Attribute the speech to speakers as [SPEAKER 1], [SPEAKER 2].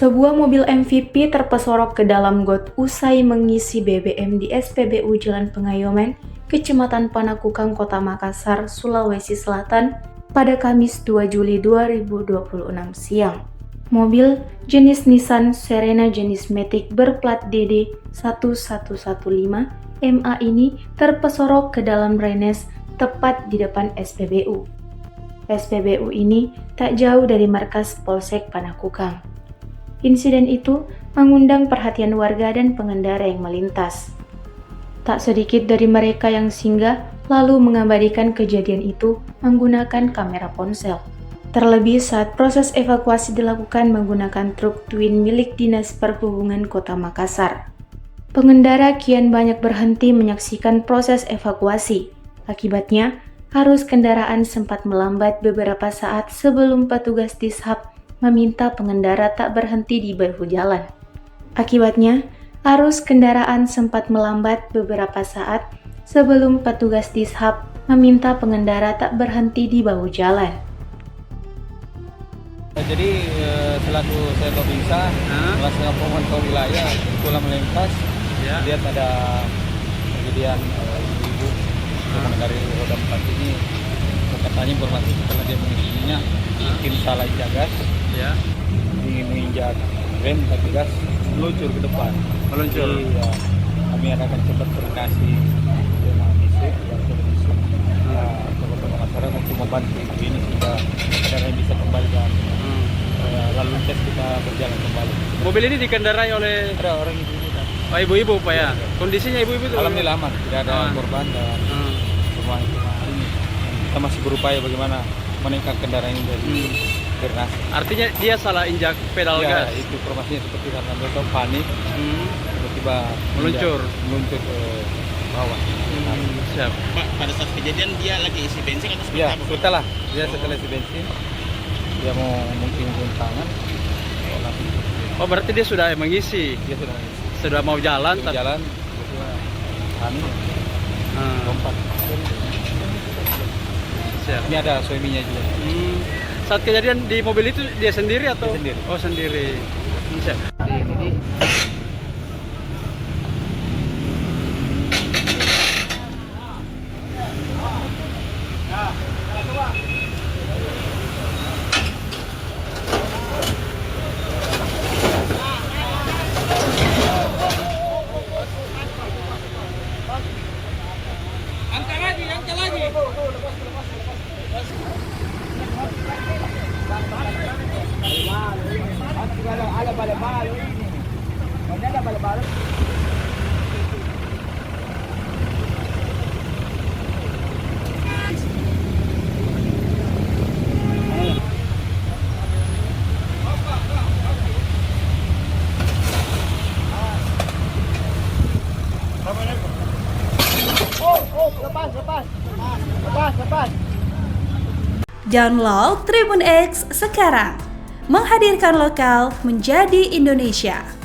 [SPEAKER 1] Sebuah mobil MVP terpesorok ke dalam got usai mengisi BBM di SPBU Jalan Pengayoman, Kecamatan Panakukang, Kota Makassar, Sulawesi Selatan pada Kamis 2 Juli 2026 siang. Mobil jenis Nissan Serena jenis Matic berplat DD 1115 MA ini terpesorok ke dalam drainase tepat di depan SPBU. SPBU ini tak jauh dari markas Polsek Panakukang. Insiden itu mengundang perhatian warga dan pengendara yang melintas. Tak sedikit dari mereka yang singgah lalu mengabadikan kejadian itu menggunakan kamera ponsel. Terlebih saat proses evakuasi dilakukan menggunakan truk Twin milik Dinas Perhubungan Kota Makassar. Pengendara kian banyak berhenti menyaksikan proses evakuasi. Akibatnya, arus kendaraan sempat melambat beberapa saat sebelum petugas Dishub meminta pengendara tak berhenti di bahu jalan. Akibatnya, arus kendaraan sempat melambat beberapa saat sebelum petugas Dishub meminta pengendara tak berhenti di bahu jalan.
[SPEAKER 2] Jadi selaku saya Tobingsa, melaksanakan pemantau wilayah, pulang melintas, lihat ada kejadian ibu-ibu dari roda 4 ini. Katanya informasi setelah dia mengisinya, mungkin salah injak gas, ingin menginjak rem tapi gas meluncur ke depan. Jadi, kami akan cepat koordinasi dengan Disub, Kabupaten Makassar untuk membantu ibu ini sehingga kendaraan bisa kembali dan lalu lintas kita berjalan kembali.
[SPEAKER 3] Mobil ini dikendarai oleh
[SPEAKER 2] Ada orang ibu-ibu.
[SPEAKER 3] oh, ibu-ibu Pak ya? Kondisinya ibu-ibu itu?
[SPEAKER 2] Alhamdulillah aman, tidak ada korban dan semua itu. Kita masih berupaya bagaimana menaikkan kendaraan ini dari drainase.
[SPEAKER 3] Artinya dia salah injak pedal
[SPEAKER 2] Ya,
[SPEAKER 3] gas?
[SPEAKER 2] itu informasinya seperti karena mereka panik, tiba-tiba
[SPEAKER 3] Meluncur
[SPEAKER 2] ke bawah.
[SPEAKER 3] Siap.
[SPEAKER 4] Pak, pada saat kejadian dia lagi isi bensin atau seperti
[SPEAKER 2] Ya,
[SPEAKER 4] apa?
[SPEAKER 2] setelah isi bensin, dia mau mungkin tangan.
[SPEAKER 3] Oh, berarti dia sudah mengisi?
[SPEAKER 2] Dia sudah
[SPEAKER 3] Sudah mau jalan?
[SPEAKER 2] jalan, tiba-tiba panik, lompat.
[SPEAKER 3] Siap.
[SPEAKER 2] Ini ada suaminya juga.
[SPEAKER 3] Saat kejadian di mobil itu dia sendiri atau?
[SPEAKER 2] Dia sendiri.
[SPEAKER 3] Oh, sendiri. Siap.
[SPEAKER 4] Angkat lagi. Lepas.
[SPEAKER 5] Download Tribun X sekarang, menghadirkan lokal menjadi Indonesia.